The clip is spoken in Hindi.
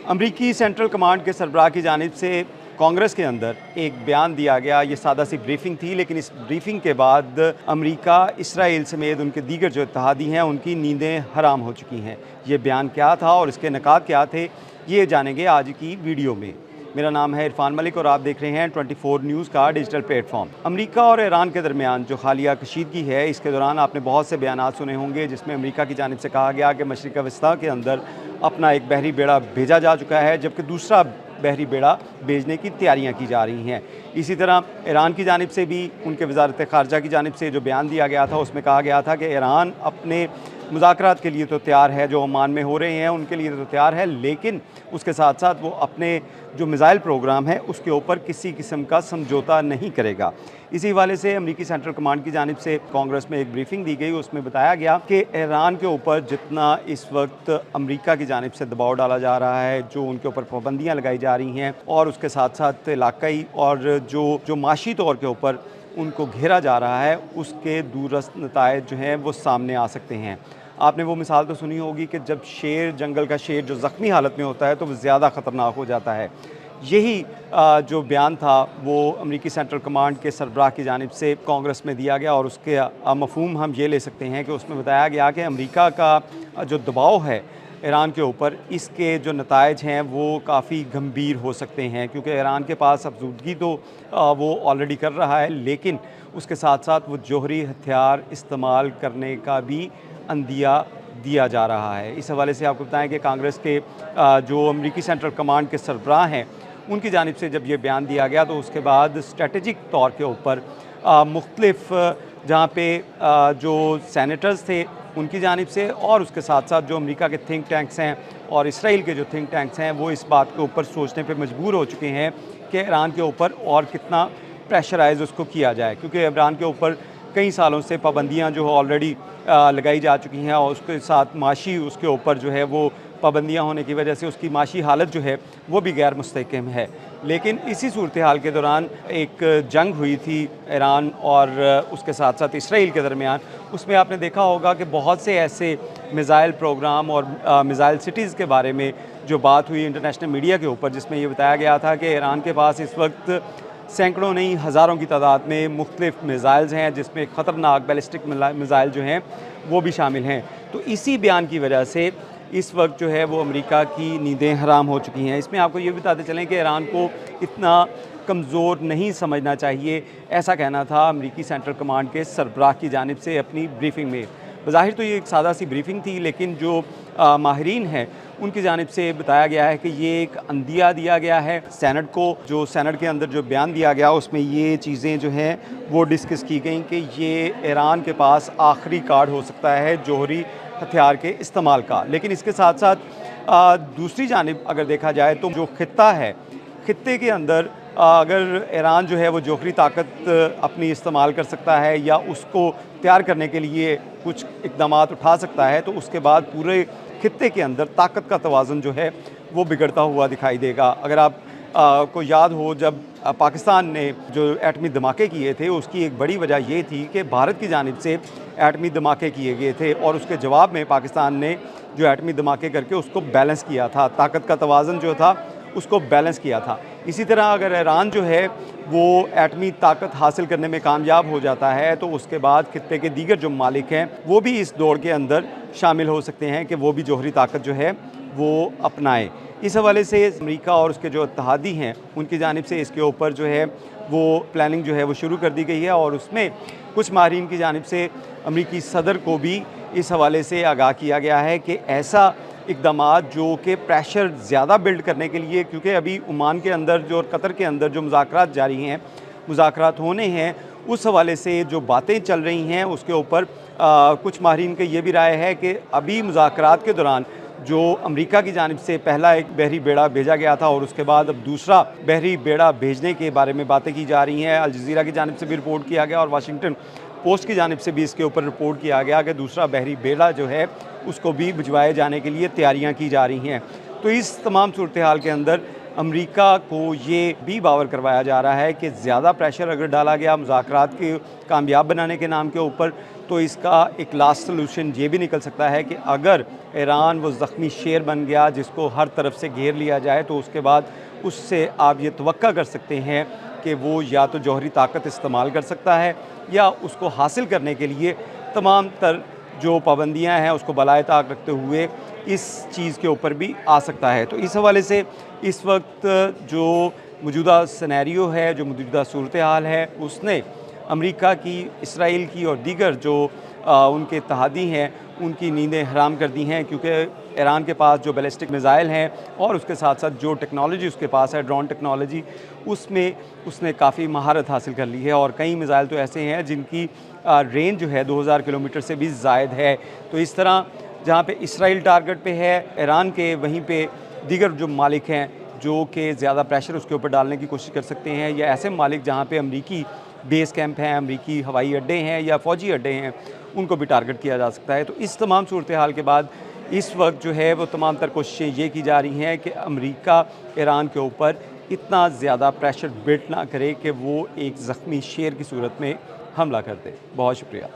अमरीकी सेंट्रल कमांड के सरबराह की जानिब से कांग्रेस के अंदर एक बयान दिया गया। ये सादा सी ब्रीफिंग थी, लेकिन इस ब्रीफिंग के बाद अमेरिका, इसराइल समेत उनके दीगर जो इत्तेहादी हैं उनकी नींदें हराम हो चुकी हैं। ये बयान क्या था और इसके निकात क्या थे, ये जानेंगे आज की वीडियो में। मेरा नाम है इरफान मलिक और आप देख रहे हैं 24 न्यूज़ का डिजिटल प्लेटफॉर्म। अमेरिका और ईरान के दरमियान जो हालिया कशीदगी है, इसके दौरान आपने बहुत से बयानात सुने होंगे जिसमें अमेरिका की जानिब से कहा गया कि मशरिक़ वस्ता के अंदर अपना एक बहरी बेड़ा भेजा जा चुका है, जबकि दूसरा बहरी बेड़ा भेजने की तैयारियां की जा रही हैं। इसी तरह ईरान की जानिब से भी उनके वज़ारत ख़ारजा की जानिब से जो बयान दिया गया था उसमें कहा गया था कि ईरान अपने मुज़ाकरात के लिए तो तैयार है, जो ओमान में हो रहे हैं उनके लिए तो तैयार है, लेकिन उसके साथ साथ वो अपने जो मिसाइल प्रोग्राम है उसके ऊपर किसी किस्म का समझौता नहीं करेगा। इसी हवाले से अमरीकी सेंट्रल कमांड की जानिब से कांग्रेस में एक ब्रीफिंग दी गई। उसमें बताया गया कि ईरान के ऊपर जितना इस वक्त अमरीका की जानिब से दबाव डाला जा रहा है, जो उनके ऊपर पाबंदियाँ लगाई जा रही हैं और उसके साथ साथ इलाकाई और जो माशी तौर के ऊपर उनको घेरा जा रहा है, उसके दूरस्थ नतायज जो हैं वो सामने आ सकते हैं। आपने वो मिसाल तो सुनी होगी कि जब शेर, जंगल का शेर जो ज़ख्मी हालत में होता है तो वो ज़्यादा ख़तरनाक हो जाता है। यही जो बयान था वो अमरीकी सेंट्रल कमांड के सरबराह की जानिब से कांग्रेस में दिया गया और उसके मफ़हूम हम ये ले सकते हैं कि उसमें बताया गया कि अमरीका का जो दबाव है ईरान के ऊपर, इसके जो नतायज हैं वो काफ़ी गंभीर हो सकते हैं, क्योंकि ईरान के पास अफजूदगी तो वो ऑलरेडी कर रहा है, लेकिन उसके साथ साथ वो जोहरी हथियार इस्तेमाल करने का भी अंदिया दिया जा रहा है। इस हवाले से आपको बताएं कि कांग्रेस के जो अमरीकी सेंट्रल कमांड के सरबराह हैं उनकी जानिब से जब ये बयान दिया गया तो उसके बाद स्ट्रेटजिक तौर के ऊपर मुख्तलिफ जहाँ पे जो सेनेटर्स थे उनकी जानिब से और उसके साथ साथ जो अमेरिका के थिंक टैंक्स हैं और इसराइल के जो थिंक टैंक्स हैं वो इस बात के ऊपर सोचने पे मजबूर हो चुके हैं कि ईरान के ऊपर और कितना प्रेशराइज़ उसको किया जाए, क्योंकि ईरान के ऊपर कई सालों से पाबंदियाँ जो ऑलरेडी लगाई जा चुकी हैं और उसके साथ माशी उसके ऊपर जो है वो पाबंदियाँ होने की वजह से उसकी माशी हालत जो है वो भी गैर मुस्तहकम है। लेकिन इसी सूरत हाल के दौरान एक जंग हुई थी ईरान और उसके साथ साथ इसराइल के दरमियान। उसमें आपने देखा होगा कि बहुत से ऐसे मिसाइल प्रोग्राम और मिसाइल सिटीज़ के बारे में जो बात हुई इंटरनेशनल मीडिया के ऊपर, जिसमें ये बताया गया था कि ईरान के पास इस वक्त सैकड़ों नहीं हज़ारों की तादाद में मुख्तलिफ मिसाइल्स हैं, जिसमें ख़तरनाक बैलिस्टिक मिसाइल जो हैं वो भी शामिल हैं। तो इसी बयान की वजह से इस वक्त जो है वो अमेरिका की नींदें हराम हो चुकी हैं। इसमें आपको ये भी बताते चलें कि ईरान को इतना कमज़ोर नहीं समझना चाहिए, ऐसा कहना था अमरीकी सेंट्रल कमांड के सरबराह की जानिब से अपनी ब्रीफिंग में। बज़ाहिर तो ये एक सादा सी ब्रीफिंग थी, लेकिन जो माहिरीन हैं उनकी जानिब से बताया गया है कि ये एक अंदिया दिया गया है सेनेट को। जो सेनेट के अंदर जो बयान दिया गया उसमें ये चीज़ें जो हैं वो डिस्कस की गई कि ये ईरान के पास आखिरी कार्ड हो सकता है जोहरी हथियार के इस्तेमाल का। लेकिन इसके साथ साथ दूसरी जानिब अगर देखा जाए तो जो खित्ता है, खित्ते के अंदर अगर ईरान जो है वो जोहरी ताकत अपनी इस्तेमाल कर सकता है या उसको तैयार करने के लिए कुछ इक़दामात उठा सकता है, तो उसके बाद पूरे खित्ते के अंदर ताकत का तवाज़ुन जो है वो बिगड़ता हुआ दिखाई देगा। अगर आप को याद हो, जब पाकिस्तान ने जो एटमी धमाके किए थे उसकी एक बड़ी वजह ये थी कि भारत की जानिब से एटमी धमाके किए गए थे और उसके जवाब में पाकिस्तान ने जो एटमी धमाके करके उसको बैलेंस किया था, ताकत का तवाज़ुन जो था उसको बैलेंस किया था। इसी तरह अगर ईरान जो है वो एटमी ताकत हासिल करने में कामयाब हो जाता है तो उसके बाद खित्ते के दीगर जो मालिक हैं वो भी इस दौड़ के अंदर शामिल हो सकते हैं कि वो भी जोहरी ताकत जो है वो अपनाएं। इस हवाले से अमेरिका और उसके जो इत्तेहादी हैं उनकी जानिब से इसके ऊपर जो है वो प्लानिंग जो है वो शुरू कर दी गई है और उसमें कुछ माहिरीन की जानिब से अमेरिकी सदर को भी इस हवाले से आगाह किया गया है कि ऐसा इक़दामात जो कि प्रेशर ज़्यादा बिल्ड करने के लिए, क्योंकि अभी ओमान के अंदर जो और कतर के अंदर जो मुज़ाकरात जारी हैं, मुज़ाकरात होने हैं, उस हवाले से जो बातें चल रही हैं उसके ऊपर कुछ माहिरीन की ये भी राय है कि अभी मुज़ाकरात के दौरान जो अमेरिका की जानिब से पहला एक बहरी बेड़ा भेजा गया था और उसके बाद अब दूसरा बहरी बेड़ा भेजने के बारे में बातें की जा रही हैं। अल जज़ीरा की जानिब से भी रिपोर्ट किया गया और वाशिंगटन पोस्ट की जानिब से भी इसके ऊपर रिपोर्ट किया गया कि दूसरा बहरी बेड़ा जो है उसको भी भिजवाए जाने के लिए तैयारियां की जा रही हैं। तो इस तमाम सूरत हाल के अंदर अमेरिका को ये भी बावर करवाया जा रहा है कि ज़्यादा प्रेशर अगर डाला गया मुज़ाकरात के कामयाब बनाने के नाम के ऊपर तो इसका एक लास्ट सलूशन ये भी निकल सकता है कि अगर ईरान वो ज़ख्मी शेर बन गया जिसको हर तरफ से घेर लिया जाए, तो उसके बाद उससे आप ये तवक्का कर सकते हैं कि वो या तो जौहरी ताकत इस्तेमाल कर सकता है या उसको हासिल करने के लिए तमाम तर जो पाबंदियाँ हैं उसको बलाए ताक रखते हुए इस चीज़ के ऊपर भी आ सकता है। तो इस हवाले से इस वक्त जो मौजूदा सिनेरियो है, जो मौजूदा सूरत हाल है, उसने अमेरिका की, इसराइल की और दीगर जो उनके इत्तेहादी हैं उनकी नींदें हराम कर दी हैं, क्योंकि ईरान के पास जो बैलिस्टिक मिज़ाइल हैं और उसके साथ साथ जो टेक्नोलॉजी उसके पास है, ड्रोन टेक्नोलॉजी, उसमें उसने काफ़ी महारत हासिल कर ली है और कई मिज़ाइल तो ऐसे हैं जिनकी रेंज जो है 2000 किलोमीटर से भी ज़ायद है। तो इस तरह जहाँ पे इसराइल टारगेट पे है ईरान के, वहीं पे दीगर जो मालिक हैं जो कि ज़्यादा प्रेशर उसके ऊपर डालने की कोशिश कर सकते हैं, या ऐसे मालिक जहाँ पे अमरीकी बेस कैंप हैं, अमरीकी हवाई अड्डे हैं या फ़ौजी अड्डे हैं, उनको भी टारगेट किया जा सकता है। तो इस तमाम सूरत हाल के बाद इस वक्त जो है वो तमाम तर कोशिशें ये की जा रही हैं कि अमरीका ईरान के ऊपर इतना ज़्यादा प्रेशर बिल्ड ना करे कि वो एक ज़ख्मी शेर की सूरत में हमला कर दे। बहुत शुक्रिया।